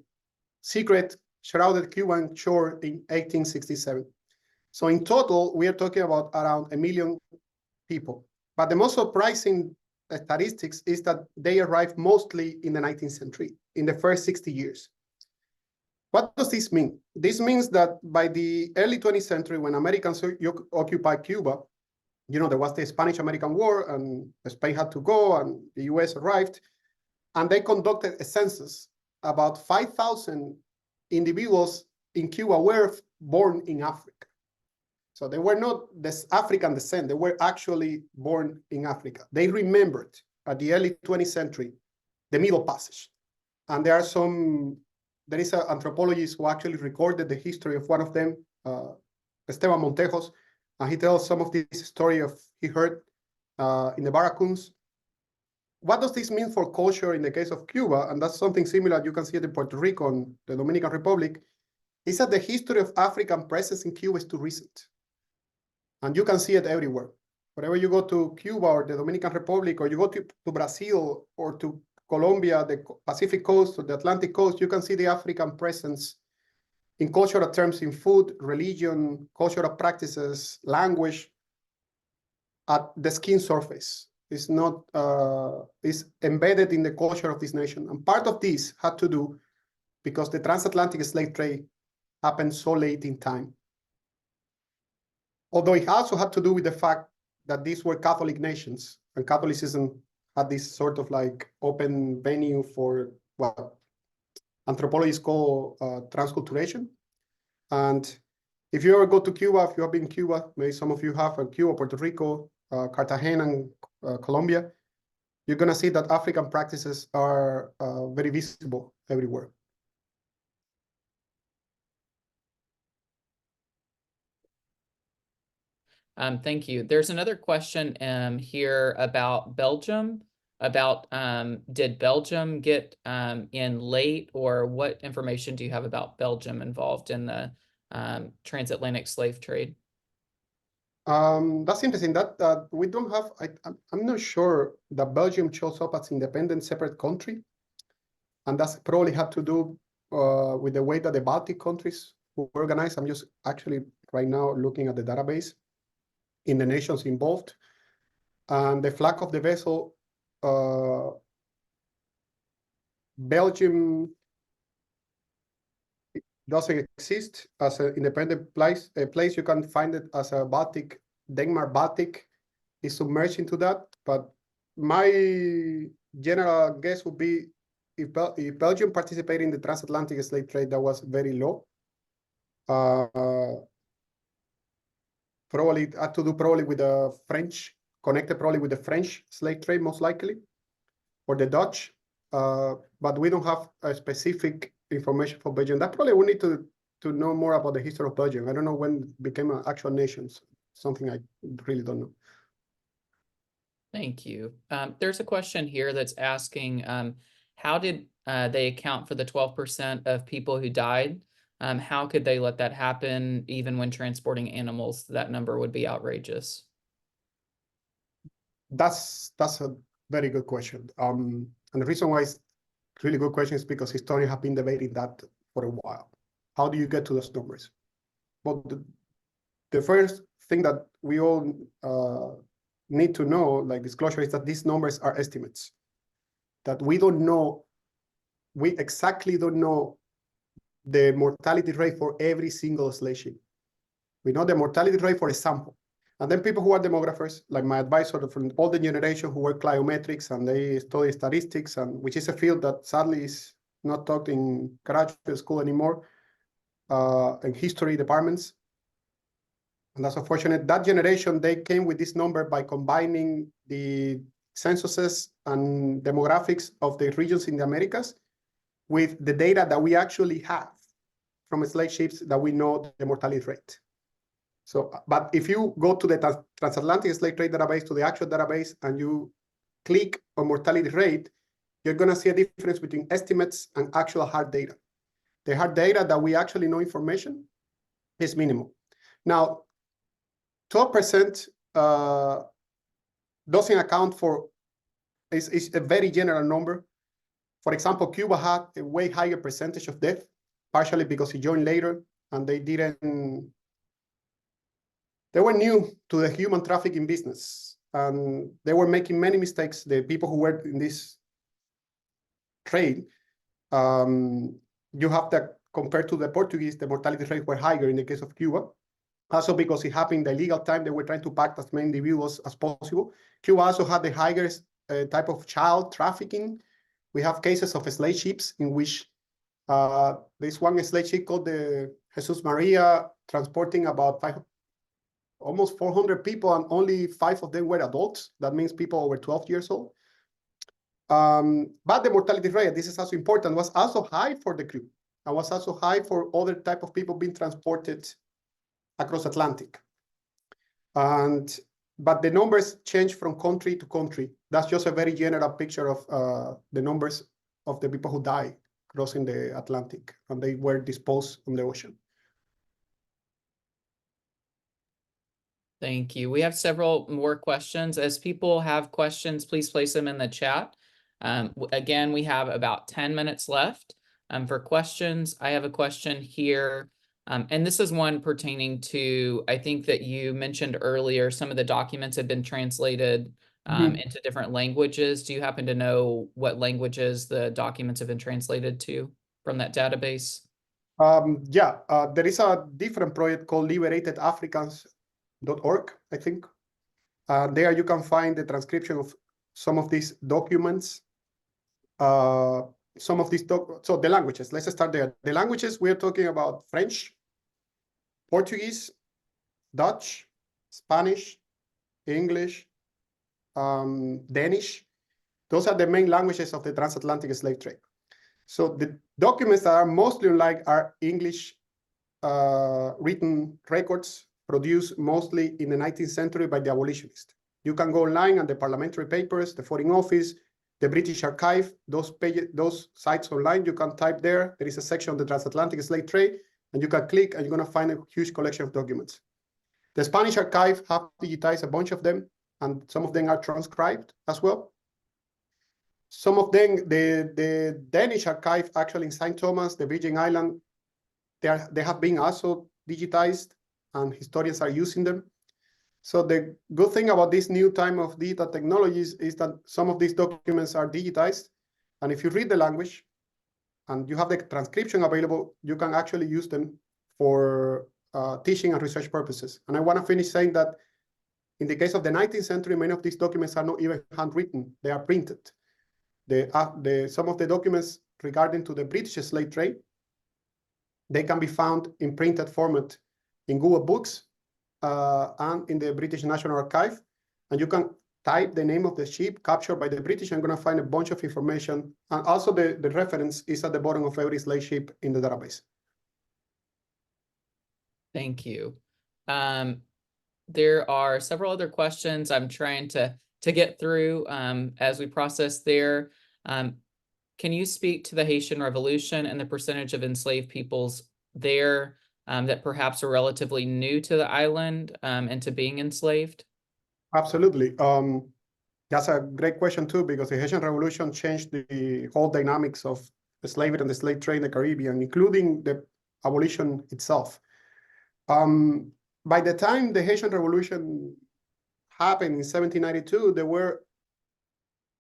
secret shrouded Cuban shore in 1867. So in total, we are talking about around 1 million people. But the most surprising statistics is that they arrived mostly in the 19th century, in the first 60 years. What does this mean? This means that by the early 20th century, when Americans occupied Cuba, you know, there was the Spanish-American War, and Spain had to go, and the US arrived, and they conducted a census. About 5,000 individuals in Cuba were born in Africa. So they were not this African descent, they were actually born in Africa. They remembered at the early 20th century, the Middle Passage. And there is an anthropologist who actually recorded the history of one of them, Esteban Montejos, and he tells some of this story of he heard in the barracoons. What does this mean for culture in the case of Cuba? And that's something similar you can see it in Puerto Rico and the Dominican Republic, is that the history of African presence in Cuba is too recent. And you can see it everywhere. Wherever you go to Cuba or the Dominican Republic, or you go to Brazil or to Colombia, the Pacific coast or the Atlantic coast, you can see the African presence in cultural terms, in food, religion, cultural practices, language, at the skin surface. It's not, it's embedded in the culture of this nation. And part of this had to do because the transatlantic slave trade happened so late in time. Although it also had to do with the fact that these were Catholic nations, and Catholicism had this sort of like open venue for what anthropologists call transculturation. And if you ever go to Cuba, if you have been in Cuba, maybe some of you have, Cuba, Puerto Rico, Cartagena, and Colombia, you're going to see that African practices are very visible everywhere. Thank you. There's another question here about Belgium, about did Belgium get in late, or what information do you have about Belgium involved in the transatlantic slave trade? That's interesting. That we don't have. I'm not sure that Belgium shows up as independent, separate country, and that's probably had to do with the way that the Baltic countries were organized. I'm just actually right now looking at the database in the nations involved, and the flag of the vessel. Belgium doesn't exist as an independent place. A place you can find it as a Baltic. Denmark Baltic is submerged into that. But my general guess would be if Belgium participated in the transatlantic slave trade, that was very low. Probably it had to do probably with the French, connected probably with the French slave trade most likely, or the Dutch. But we don't have a specific information for Belgium. That probably we need to know more about the history of Belgium. I don't know when it became an actual nation. Something I really don't know. Thank you. There's a question here that's asking, how did they account for the 12% of people who died? How could they let that happen even when transporting animals? That number would be outrageous. That's a very good question. And the reason why it's a really good question is because historians have been debating that for a while. How do you get to those numbers? Well, the first thing that we all need to know, like disclosure, is that these numbers are estimates. That we don't know, we exactly don't know the mortality rate for every single slave ship. We know the mortality rate for a sample. And then people who are demographers, like my advisor from all the generation who work plyometrics and they study statistics, and which is a field that sadly is not taught in graduate school anymore, in history departments. And that's unfortunate. That generation, they came with this number by combining the censuses and demographics of the regions in the Americas with the data that we actually have from slave ships that we know the mortality rate. So, but if you go to the Transatlantic Slave Trade database, to the actual database, and you click on mortality rate, you're going to see a difference between estimates and actual hard data. The hard data that we actually know information is minimal. Now, 12% doesn't account for, is a very general number. For example, Cuba had a way higher percentage of death, partially because he joined later, and they were new to the human trafficking business, and they were making many mistakes. The people who were in this trade, you have that compared to the Portuguese, the mortality rates were higher in the case of Cuba. Also because it happened the illegal time, they were trying to pack as many individuals as possible. Cuba also had the highest type of child trafficking. We have cases of slave ships in which there's one slave ship called the Jesus Maria transporting about almost 400 people, and only 5 of them were adults. That means people over 12 years old. But the mortality rate, this is also important, was also high for the crew, and was also high for other type of people being transported across Atlantic. But the numbers change from country to country. That's just a very general picture of the numbers of the people who died crossing the Atlantic, and they were disposed on the ocean. Thank you. We have several more questions. As people have questions, please place them in the chat. Again, we have about 10 minutes left for questions. I have a question here, and this is one pertaining to, I think that you mentioned earlier, some of the documents have been translated into different languages. Do you happen to know what languages the documents have been translated to from that database? There is a different project called liberatedafricans.org, I think. There you can find the transcription of some of these documents. So the languages, let's start there. The languages, we're talking about French, Portuguese, Dutch, Spanish, English, Danish. Those are the main languages of the transatlantic slave trade. So the documents that are mostly unlike are English written records produced mostly in the 19th century by the abolitionists. You can go online and the parliamentary papers, the Foreign Office, the British Archive, those sites online, you can type there. There is a section on the transatlantic slave trade, and you can click and you're going to find a huge collection of documents. The Spanish Archive have digitized a bunch of them, and some of them are transcribed as well. Some of them, the Danish Archive, actually in St. Thomas, the Virgin Island, they have been also digitized, and historians are using them. So the good thing about this new time of digital technologies is that some of these documents are digitized, and if you read the language and you have the transcription available, you can actually use them for teaching and research purposes. And I want to finish saying that in the case of the 19th century, many of these documents are not even handwritten, they are printed. Some of the documents regarding to the British slave trade, they can be found in printed format in Google Books and in the British National Archive, and you can type the name of the ship captured by the British, I'm going to find a bunch of information. And also the reference is at the bottom of every slave ship in the database. Thank you. There are several other questions I'm trying to get through as we process there. Can you speak to the Haitian Revolution and the percentage of enslaved peoples there that perhaps are relatively new to the island and to being enslaved? Absolutely. That's a great question too, because the Haitian Revolution changed the whole dynamics of the slavery and the slave trade in the Caribbean, including the abolition itself. By the time the Haitian Revolution happened in 1792, there were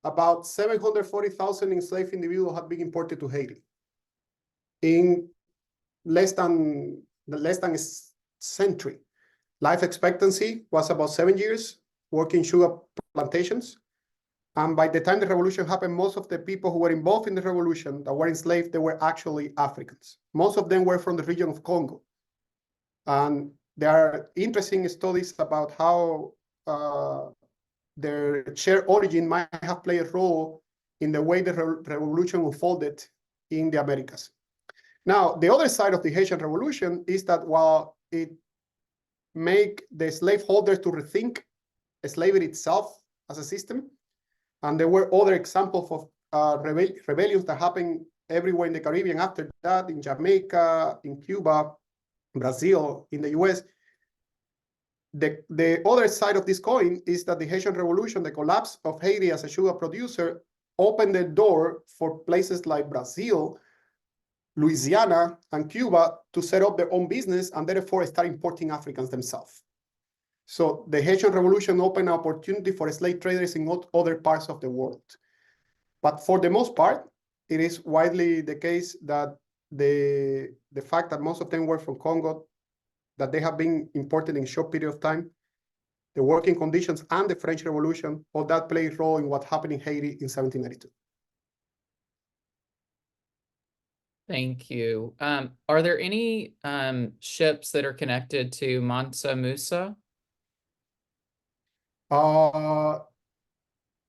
about 740,000 enslaved individuals had been imported to Haiti. In less than a century. Life expectancy was about 7 years, working sugar plantations. And by the time the revolution happened, most of the people who were involved in the revolution that were enslaved, they were actually Africans. Most of them were from the region of Congo. And there are interesting studies about how their shared origin might have played a role in the way the revolution unfolded in the Americas. Now, the other side of the Haitian Revolution is that while it made the slaveholders to rethink slavery itself as a system, and there were other examples of rebellions that happened everywhere in the Caribbean after that, in Jamaica, in Cuba, Brazil, in the US. The other side of this coin is that the Haitian Revolution, the collapse of Haiti as a sugar producer, opened the door for places like Brazil, Louisiana, and Cuba to set up their own business and therefore start importing Africans themselves. So the Haitian Revolution opened an opportunity for slave traders in other parts of the world. But for the most part, it is widely the case that the fact that most of them were from Congo, that they have been imported in a short period of time, the working conditions and the French Revolution, all that played a role in what happened in Haiti in 1792. Thank you. Are there any ships that are connected to Mansa Musa?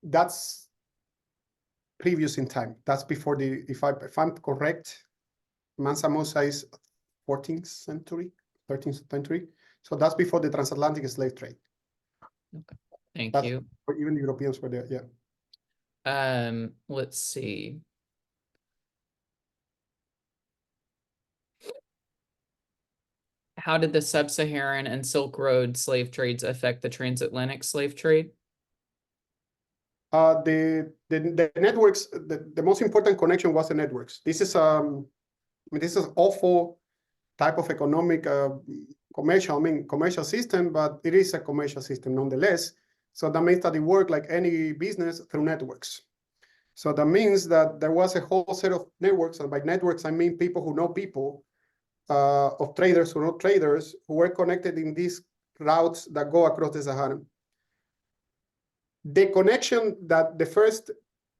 That's previous in time. That's before the, if I'm correct, Mansa Musa is 14th century, 13th century. So that's before the transatlantic slave trade. Okay. Thank That's you. even the Europeans were there, yeah. Let's see. How did the Sub-Saharan and Silk Road slave trades affect the transatlantic slave trade? The networks, the most important connection was the networks. This is this is awful type of economic commercial system, but it is a commercial system nonetheless. So that means that it worked like any business through networks. So that means that there was a whole set of networks, and by networks I mean people who know people, of traders who know traders, who were connected in these routes that go across the Sahara. The connection that the first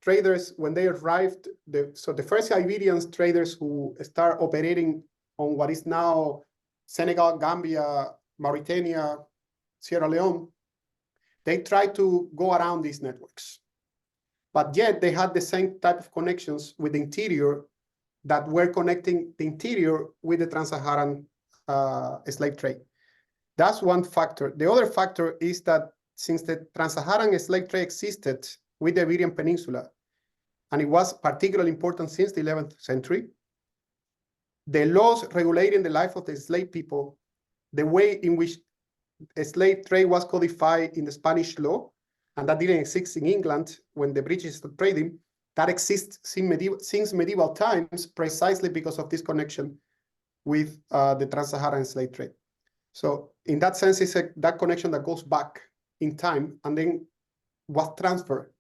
traders, when they arrived, so the first Iberian traders who start operating on what is now Senegal, Gambia, Mauritania, Sierra Leone, they tried to go around these networks. But yet they had the same type of connections with the interior that were connecting the interior with the trans-Saharan slave trade. That's one factor. The other factor is that since the trans-Saharan slave trade existed with the Iberian Peninsula, and it was particularly important since the 11th century, the laws regulating the life of the slave people, the way in which a slave trade was codified in the Spanish law, and that didn't exist in England when the British started trading, that exists since medieval times precisely because of this connection with the trans-Saharan slave trade. So in that sense, it's that connection that goes back in time and then was transferred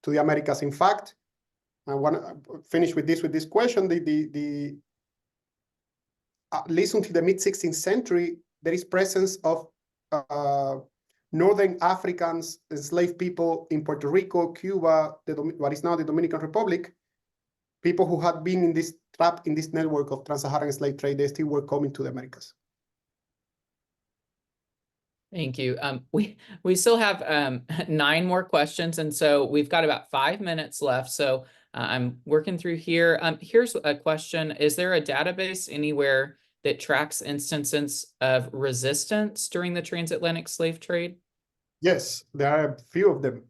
to the Americas. In fact, I want to finish with this question. At least until the mid-16th century, there is presence of Northern Africans, enslaved people in Puerto Rico, Cuba, what is now the Dominican Republic, people who had been in this trap, in this network of trans-Saharan slave trade, they still were coming to the Americas. Thank you. We still have 9 more questions, and so we've got about 5 minutes left. So I'm working through here. Here's a question: is there a database anywhere that tracks instances of resistance during the transatlantic slave trade? Yes, there are a few of them.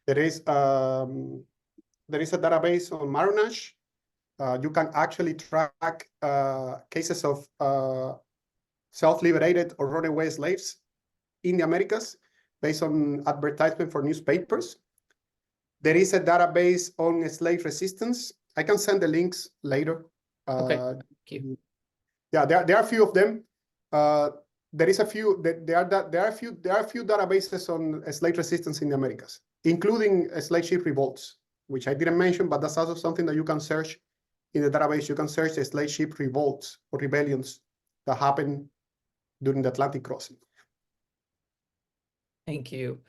There is a database on Marunash. You can actually track cases of self-liberated or runaway slaves in the Americas based on advertisement for newspapers. There is a database on slave resistance. I can send the links later. Okay, thank you. Yeah, there are a few of them. There are a few databases on slave resistance in the Americas, including slave ship revolts, which I didn't mention, but that's also something that you can search in the database. You can search the slave ship revolts or rebellions that happened during the Atlantic crossing. Thank you.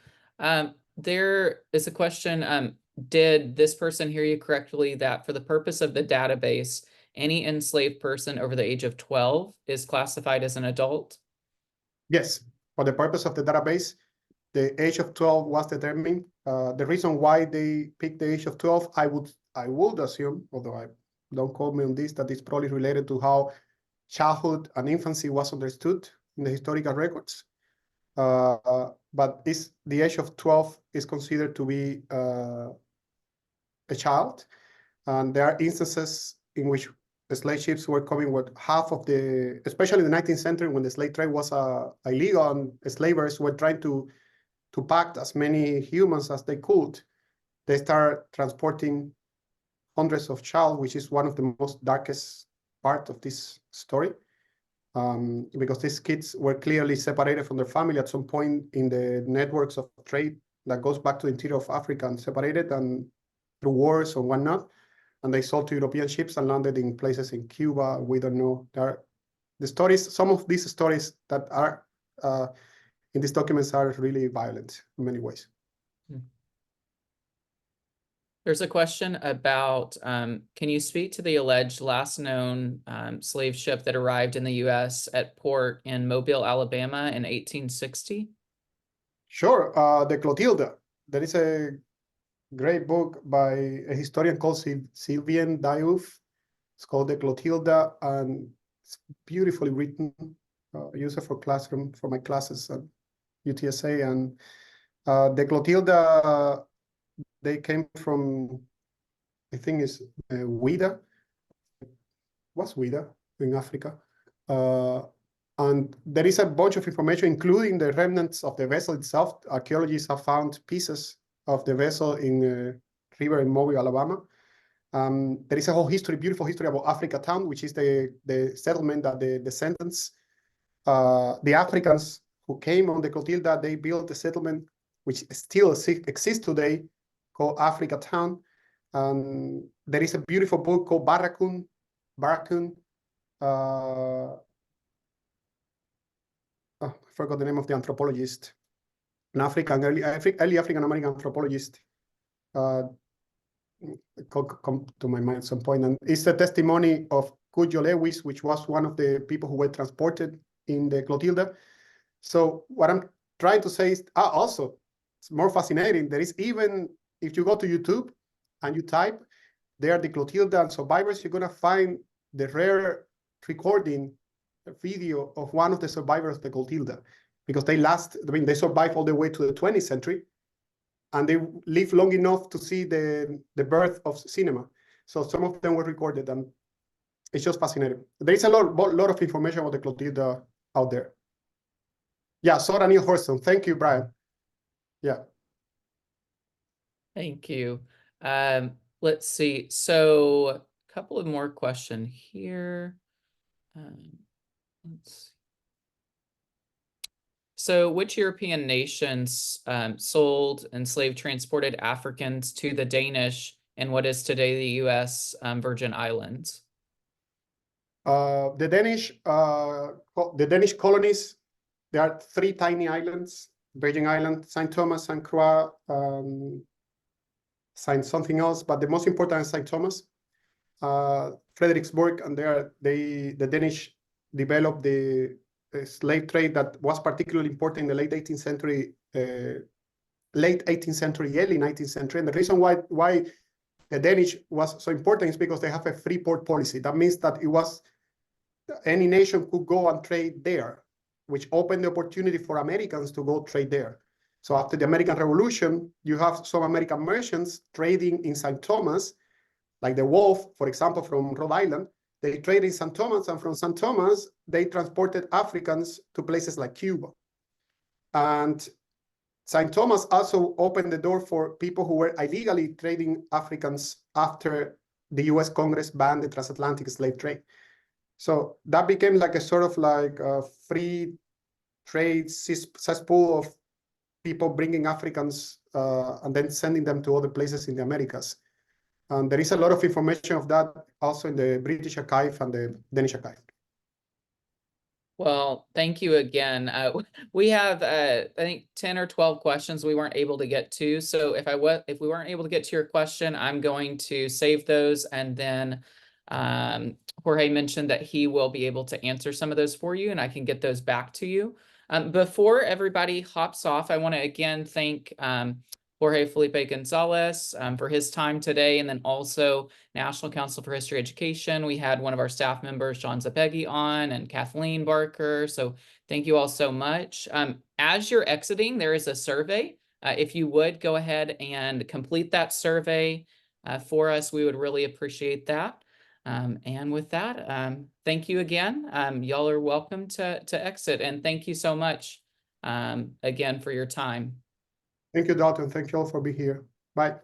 There is a question. Did this person hear you correctly that for the purpose of the database, any enslaved person over the age of 12 is classified as an adult? Yes, for the purpose of the database, the age of 12 was determined. The reason why they picked the age of 12, I would assume, although I don't quote me on this, that it's probably related to how childhood and infancy was understood in the historical records. But the age of 12 is considered to be a child. And there are instances in which the slave ships were coming with half of the, especially in the 19th century when the slave trade was illegal and slavers were trying to pack as many humans as they could. They start transporting hundreds of child, which is one of the most darkest part of this story. Because these kids were clearly separated from their family at some point in the networks of trade that goes back to the interior of Africa and separated and through wars and whatnot. And they sold to European ships and landed in places in Cuba. We don't know. Some of these stories that are in these documents are really violent in many ways. There's a question about, can you speak to the alleged last known slave ship that arrived in the U.S. at port in Mobile, Alabama in 1860? Sure, the Clotilda. There is a great book by a historian called Sylvain Diouf. It's called The Clotilda, and it's beautifully written. I use it for my classes at UTSA. And the Clotilda, they came from, I think it's Ouida. What's Ouida in Africa? And there is a bunch of information, including the remnants of the vessel itself. Archaeologists have found pieces of the vessel in a river in Mobile, Alabama. There is a whole history, beautiful history about Africa Town, which is the settlement that the descendants, the Africans who came on the Clotilda, they built a settlement which still exists today called Africa Town. There is a beautiful book called Barracoon. I forgot the name of the anthropologist, an early African American anthropologist. Come to my mind at some point, and it's a testimony of Cujo Lewis, which was one of the people who were transported in the Clotilda. So what I'm trying to say is also, it's more fascinating. There is even, if you go to YouTube and you type, there the Clotilda and survivors, you're gonna find the rare recording video of one of the survivors of the Clotilda, because they survived all the way to the 20th century, and they lived long enough to see the birth of cinema. So some of them were recorded, and it's just fascinating. There is a lot of information about the Clotilda out there. Yeah, Sora Neil Horston. Thank you, Brian. Yeah. Thank you. Let's see. So a couple of more questions here. Let's see. So which European nations sold enslaved transported Africans to the Danish in what is today the U.S. Virgin Islands? The Danish colonies, there are 3 tiny islands: Virgin Island, St. Thomas, St. Croix, St. something else, but the most important is St. Thomas, Fredericksburg, and the Danish developed the slave trade that was particularly important in the late 18th century, early 19th century. And the reason why the Danish was so important is because they have a free port policy. That means that any nation could go and trade there, which opened the opportunity for Americans to go trade there. So after the American Revolution, you have some American merchants trading in St. Thomas, like the Wolf, for example, from Rhode Island. They traded in St. Thomas, and from St. Thomas, they transported Africans to places like Cuba. And St. Thomas also opened the door for people who were illegally trading Africans after the US Congress banned the transatlantic slave trade. So that became like a sort of like a free trade cesspool of people bringing Africans and then sending them to other places in the Americas. And there is a lot of information of that also in the British Archive and the Danish Archive. Well, thank you again. We have, I think, 10 or 12 questions we weren't able to get to. So if we weren't able to get to your question, I'm going to save those. And then Jorge mentioned that he will be able to answer some of those for you, and I can get those back to you. Before everybody hops off, I want to again thank Jorge Felipe Gonzalez for his time today, and then also National Council for History Education. We had one of our staff members, John Zapegi, on, and Kathleen Barker. So thank you all so much. As you're exiting, there is a survey. If you would go ahead and complete that survey for us, we would really appreciate that. And with that, thank you again. Y'all are welcome to exit, and thank you so much again for your time. Thank you, Dalton. Thank you all for being here. Bye.